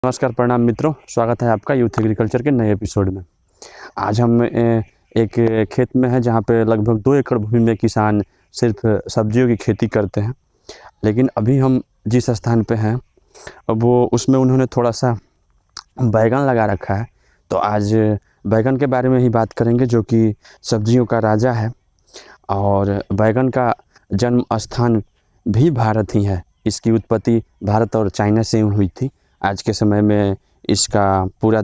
नमस्कार, प्रणाम मित्रों। स्वागत है आपका यूथ एग्रीकल्चर के नए एपिसोड में। आज हम एक खेत में हैं जहाँ पे लगभग 2 एकड़ भूमि में किसान सिर्फ सब्जियों की खेती करते हैं। लेकिन अभी हम जिस स्थान पे हैं वो उसमें उन्होंने थोड़ा-सा बैंगन लगा रखा है। तो आज बैंगन के बारे में ही बात करेंगे जो कि सब्जियों का राजा है और बैंगन का जन्म स्थान भी भारत ही है। इसकी उत्पत्ति भारत और चाइना से हुई थी। आज के समय में इसका पूरा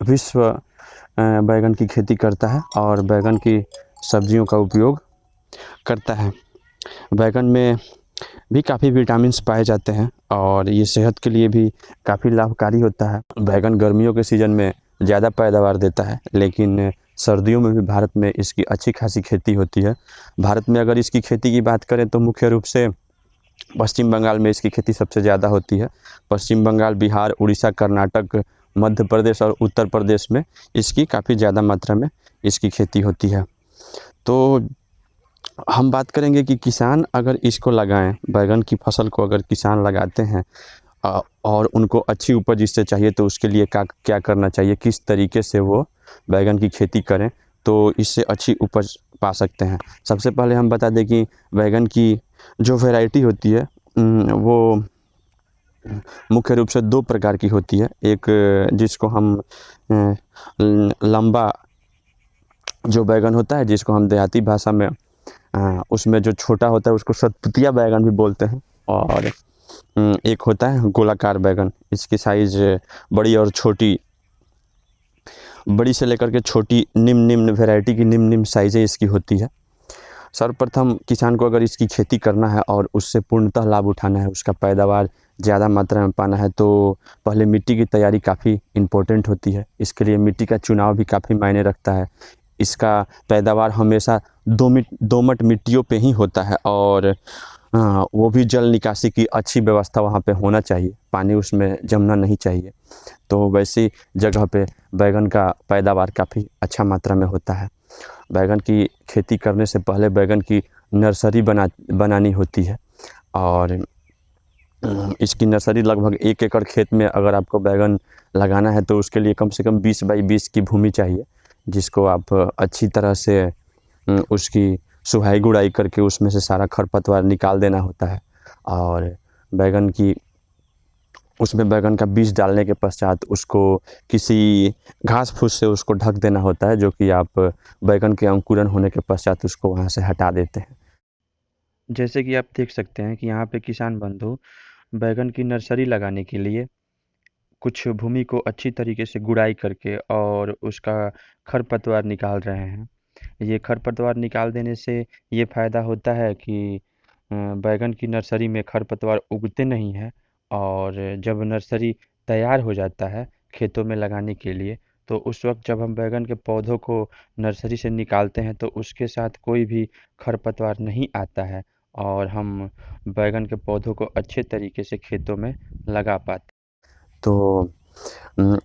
विश्व बैंगन की खेती करता है और बैंगन की सब्जियों का उपयोग करता है। बैंगन में भी काफ़ी विटामिन्स पाए जाते हैं और ये सेहत के लिए भी काफ़ी लाभकारी होता है। बैंगन गर्मियों के सीज़न में ज़्यादा पैदावार देता है, लेकिन सर्दियों में भी भारत में इसकी अच्छी खासी खेती होती है। भारत में अगर इसकी खेती की बात करें तो मुख्य रूप से पश्चिम बंगाल में इसकी खेती सबसे ज़्यादा होती है। पश्चिम बंगाल, बिहार, उड़ीसा, कर्नाटक, मध्य प्रदेश और उत्तर प्रदेश में इसकी काफ़ी ज़्यादा मात्रा में इसकी खेती होती है। तो हम बात करेंगे कि किसान अगर इसको लगाएं, बैंगन की फसल को अगर किसान लगाते हैं और उनको अच्छी उपज इससे चाहिए तो उसके लिए क्या करना चाहिए, किस तरीके से वो बैंगन की खेती करें तो इससे अच्छी उपज पा सकते हैं। सबसे पहले हम बता दें कि बैंगन की जो वैरायटी होती है वो मुख्य रूप से 2 प्रकार की होती है। एक जिसको हम लंबा जो बैंगन होता है, जिसको हम देहाती भाषा में उसमें जो छोटा होता है उसको सतपुतिया बैंगन भी बोलते हैं, और एक होता है गोलाकार बैंगन। इसकी साइज़ बड़ी और छोटी, बड़ी से लेकर के छोटी निम्न वैरायटी की निम्न साइज़ें इसकी होती है। सर्वप्रथम किसान को अगर इसकी खेती करना है और उससे पूर्णतः लाभ उठाना है, उसका पैदावार ज़्यादा मात्रा में पाना है, तो पहले मिट्टी की तैयारी काफ़ी इम्पोर्टेंट होती है। इसके लिए मिट्टी का चुनाव भी काफ़ी मायने रखता है। इसका पैदावार हमेशा दोमट मिट्टियों पे ही होता है और वो भी जल निकासी की अच्छी व्यवस्था वहाँ पे होना चाहिए, पानी उसमें जमना नहीं चाहिए। तो वैसी जगह पे बैंगन का पैदावार काफ़ी अच्छा मात्रा में होता है। बैंगन की खेती करने से पहले बैंगन की नर्सरी बनानी होती है और इसकी नर्सरी लगभग 1 एकड़ खेत में अगर आपको बैंगन लगाना है तो उसके लिए कम से कम 20 बाई 20 की भूमि चाहिए, जिसको आप अच्छी तरह से उसकी सुहाई गुड़ाई करके उसमें से सारा खरपतवार निकाल देना होता है और उसमें बैंगन का बीज डालने के पश्चात उसको किसी घास फूस से उसको ढक देना होता है, जो कि आप बैंगन के अंकुरन होने के पश्चात उसको वहाँ से हटा देते हैं। जैसे कि आप देख सकते हैं कि यहाँ पे किसान बंधु बैंगन की नर्सरी लगाने के लिए कुछ भूमि को अच्छी तरीके से गुड़ाई करके और उसका खरपतवार निकाल रहे हैं। ये खरपतवार निकाल देने से ये फ़ायदा होता है कि बैंगन की नर्सरी में खरपतवार उगते नहीं हैं और जब नर्सरी तैयार हो जाता है खेतों में लगाने के लिए, तो उस वक्त जब हम बैंगन के पौधों को नर्सरी से निकालते हैं तो उसके साथ कोई भी खरपतवार नहीं आता है और हम बैंगन के पौधों को अच्छे तरीके से खेतों में लगा पाते। तो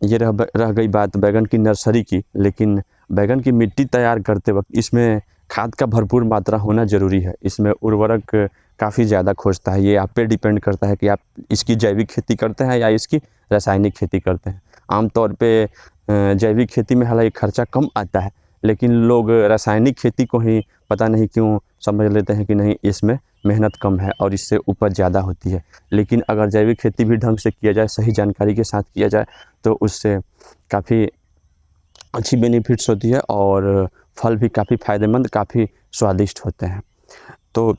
ये रह गई बात बैंगन की नर्सरी की। लेकिन बैंगन की मिट्टी तैयार करते वक्त इसमें खाद का भरपूर मात्रा होना ज़रूरी है। इसमें उर्वरक काफ़ी ज़्यादा खोजता है। ये आप पे डिपेंड करता है कि आप इसकी जैविक खेती करते हैं या इसकी रासायनिक खेती करते हैं। आमतौर पे जैविक खेती में हालांकि खर्चा कम आता है, लेकिन लोग रासायनिक खेती को ही पता नहीं क्यों समझ लेते हैं कि नहीं, इसमें मेहनत कम है और इससे उपज ज़्यादा होती है। लेकिन अगर जैविक खेती भी ढंग से किया जाए, सही जानकारी के साथ किया जाए, तो उससे काफ़ी अच्छी बेनिफिट्स होती है और फल भी काफ़ी फ़ायदेमंद, काफ़ी स्वादिष्ट होते हैं। तो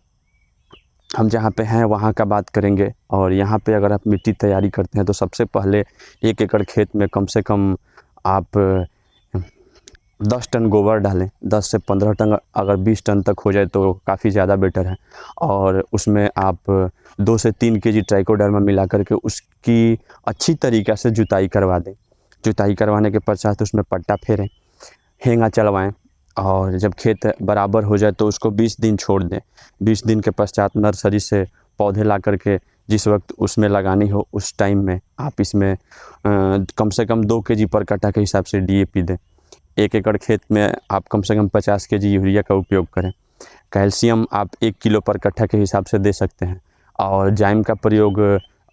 हम जहाँ पे हैं वहाँ का बात करेंगे और यहाँ पे अगर आप मिट्टी तैयारी करते हैं तो सबसे पहले 1 एकड़ खेत में कम से कम आप 10 टन गोबर डालें। 10 से 15 टन, अगर 20 टन तक हो जाए तो काफ़ी ज़्यादा बेटर है। और उसमें आप 2 से 3 केजी ट्राइकोडर्मा मिला करके उसकी अच्छी तरीक़ा से जुताई करवा दें। जुताई करवाने के पश्चात उसमें पट्टा फेरें, हेंगा चलवाएँ और जब खेत बराबर हो जाए तो उसको 20 दिन छोड़ दें। 20 दिन के पश्चात नर्सरी से पौधे ला करके जिस वक्त उसमें लगानी हो उस टाइम में आप इसमें कम से कम 2 केजी पर कट्ठा के हिसाब से डीएपी दें। 1 एकड़ खेत में आप कम से कम 50 केजी यूरिया का उपयोग करें। कैल्शियम आप 1 किलो पर कट्ठा के हिसाब से दे सकते हैं और जाइम का प्रयोग,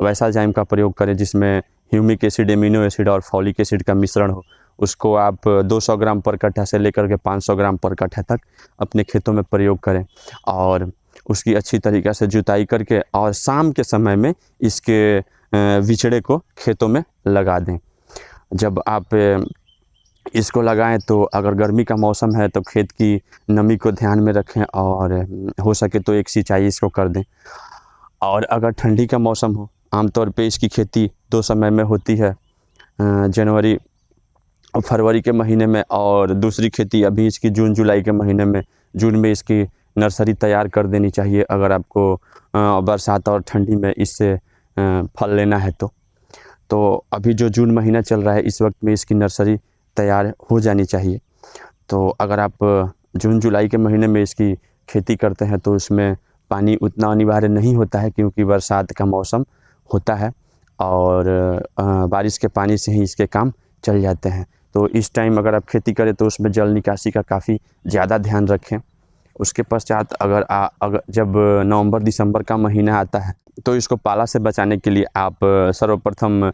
वैसा जाइम का प्रयोग करें जिसमें ह्यूमिक एसिड, एमिनो एसिड और फॉलिक एसिड का मिश्रण हो, उसको आप 200 ग्राम पर कट्ठा से लेकर के 500 ग्राम पर कट्ठा तक अपने खेतों में प्रयोग करें और उसकी अच्छी तरीक़े से जुताई करके और शाम के समय में इसके बिचड़े को खेतों में लगा दें। जब आप इसको लगाएं तो अगर गर्मी का मौसम है तो खेत की नमी को ध्यान में रखें और हो सके तो एक सिंचाई इसको कर दें। और अगर ठंडी का मौसम हो, आमतौर पे इसकी खेती 2 समय में होती है, जनवरी और फरवरी के महीने में, और दूसरी खेती अभी इसकी जून जुलाई के महीने में। जून में इसकी नर्सरी तैयार कर देनी चाहिए अगर आपको बरसात और ठंडी में इससे फल लेना है तो अभी जो जून महीना चल रहा है इस वक्त में इसकी नर्सरी तैयार हो जानी चाहिए। तो अगर आप जून जुलाई के महीने में इसकी खेती करते हैं तो उसमें पानी उतना अनिवार्य नहीं होता है क्योंकि बरसात का मौसम होता है और बारिश के पानी से ही इसके काम चल जाते हैं। तो इस टाइम अगर आप खेती करें तो उसमें जल निकासी का काफ़ी ज़्यादा ध्यान रखें। उसके पश्चात अगर जब नवंबर दिसंबर का महीना आता है तो इसको पाला से बचाने के लिए आप सर्वप्रथम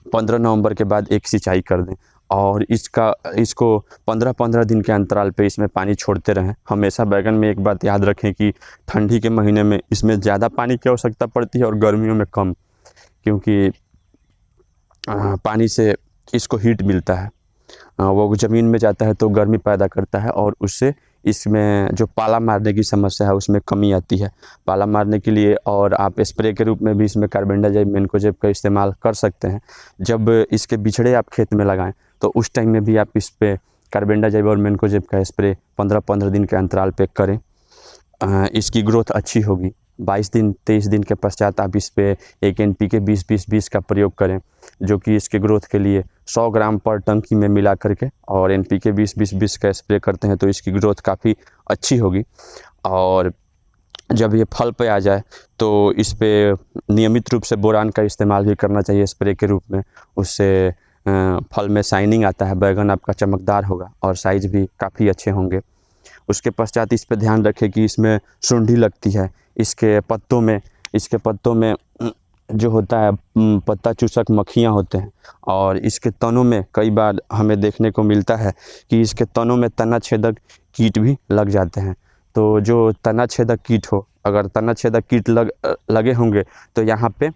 15 नवंबर के बाद एक सिंचाई कर दें और इसको 15-15 दिन के अंतराल पे इसमें पानी छोड़ते रहें। हमेशा बैगन में एक बात याद रखें कि ठंडी के महीने में इसमें ज़्यादा पानी की आवश्यकता पड़ती है और गर्मियों में कम, क्योंकि पानी से इसको हीट मिलता है, वो ज़मीन में जाता है तो गर्मी पैदा करता है और उससे इसमें जो पाला मारने की समस्या है उसमें कमी आती है। पाला मारने के लिए और आप स्प्रे के रूप में भी इसमें कार्बेंडाजिम मैनकोजेब का इस्तेमाल कर सकते हैं। जब इसके बिछड़े आप खेत में लगाएं तो उस टाइम में भी आप इस पर कार्बेंडाजिम और मैनकोजेब का स्प्रे 15-15 दिन के अंतराल पे करें। इसकी ग्रोथ अच्छी होगी। 22 दिन 23 दिन के पश्चात आप इस पे एक NPK 20-20-20 का प्रयोग करें, जो कि इसके ग्रोथ के लिए 100 ग्राम पर टंकी में मिला करके और NPK 20-20-20 का स्प्रे करते हैं तो इसकी ग्रोथ काफ़ी अच्छी होगी। और जब ये फल पे आ जाए तो इस पे नियमित रूप से बोरान का इस्तेमाल भी करना चाहिए स्प्रे के रूप में। उससे फल में शाइनिंग आता है, बैगन आपका चमकदार होगा और साइज़ भी काफ़ी अच्छे होंगे। उसके पश्चात इस पे ध्यान रखें कि इसमें सुंडी लगती है। इसके पत्तों में जो होता है पत्ता चूसक मक्खियाँ होते हैं और इसके तनों में कई बार हमें देखने को मिलता है कि इसके तनों में तना छेदक कीट भी लग जाते हैं। तो जो तना छेदक कीट हो, अगर तना छेदक कीट लगे होंगे तो यहाँ पे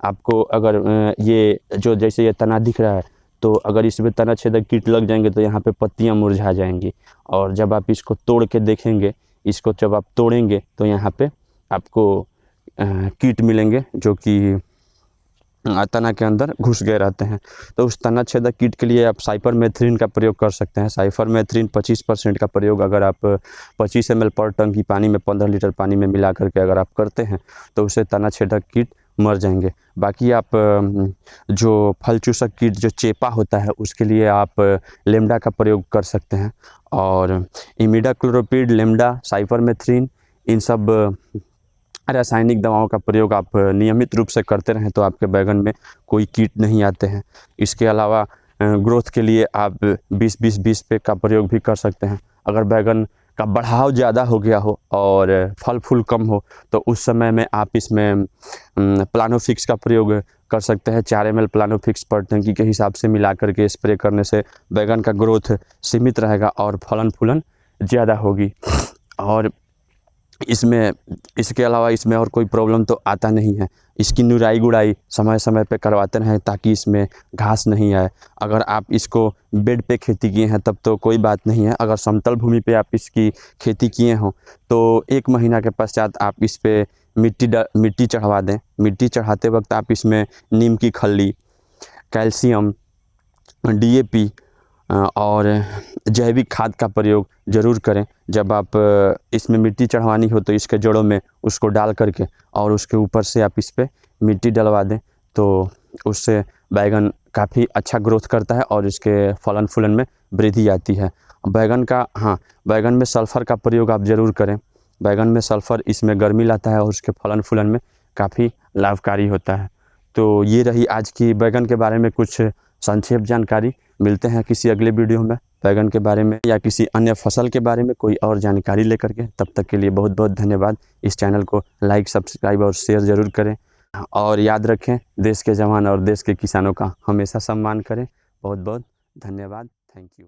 आपको अगर ये जो जैसे ये तना दिख रहा है तो अगर इसमें तना छेदक कीट लग जाएंगे तो यहाँ पे पत्तियाँ मुरझा जाएंगी और जब आप इसको तोड़ के देखेंगे, इसको जब आप तोड़ेंगे तो यहाँ पे आपको कीट मिलेंगे जो कि तना के अंदर घुस गए रहते हैं। तो उस तना छेदक कीट के लिए आप साइपरमेथ्रिन का प्रयोग कर सकते हैं। साइपरमेथ्रिन 25% का प्रयोग अगर आप 25 ml पर टंकी पानी में 15 लीटर पानी में मिला करके अगर आप करते हैं तो उससे तना छेदक कीट मर जाएंगे। बाकी आप जो फल चूसक कीट जो चेपा होता है उसके लिए आप लेमडा का प्रयोग कर सकते हैं और इमिडाक्लोप्रिड, लेमडा, साइपरमेथ्रिन इन सब रासायनिक दवाओं का प्रयोग आप नियमित रूप से करते रहें तो आपके बैगन में कोई कीट नहीं आते हैं। इसके अलावा ग्रोथ के लिए आप 20-20-20 पे का प्रयोग भी कर सकते हैं। अगर बैगन का बढ़ाव ज़्यादा हो गया हो और फल फूल कम हो तो उस समय में आप इसमें प्लानोफिक्स का प्रयोग कर सकते हैं। 4 ml प्लानोफिक्स पर टंकी के हिसाब से मिला करके स्प्रे करने से बैगन का ग्रोथ सीमित रहेगा और फलन फूलन ज़्यादा होगी। और इसके अलावा इसमें और कोई प्रॉब्लम तो आता नहीं है। इसकी निराई गुड़ाई समय समय पे करवाते रहें ताकि इसमें घास नहीं आए। अगर आप इसको बेड पे खेती किए हैं तब तो कोई बात नहीं है। अगर समतल भूमि पे आप इसकी खेती किए हों तो 1 महीना के पश्चात आप इस पे मिट्टी चढ़वा दें। मिट्टी चढ़ाते वक्त आप इसमें नीम की खल्ली, कैल्शियम, DAP और जैविक खाद का प्रयोग ज़रूर करें। जब आप इसमें मिट्टी चढ़वानी हो तो इसके जड़ों में उसको डाल करके और उसके ऊपर से आप इस पे मिट्टी डलवा दें तो उससे बैगन काफ़ी अच्छा ग्रोथ करता है और इसके फलन फूलन में वृद्धि आती है। बैगन में सल्फ़र का प्रयोग आप ज़रूर करें। बैगन में सल्फ़र इसमें गर्मी लाता है और उसके फलन फूलन में काफ़ी लाभकारी होता है। तो ये रही आज की बैगन के बारे में कुछ संक्षेप जानकारी। मिलते हैं किसी अगले वीडियो में बैगन के बारे में या किसी अन्य फसल के बारे में कोई और जानकारी लेकर के। तब तक के लिए बहुत बहुत धन्यवाद। इस चैनल को लाइक, सब्सक्राइब और शेयर ज़रूर करें। और याद रखें, देश के जवान और देश के किसानों का हमेशा सम्मान करें। बहुत बहुत धन्यवाद। Thank you.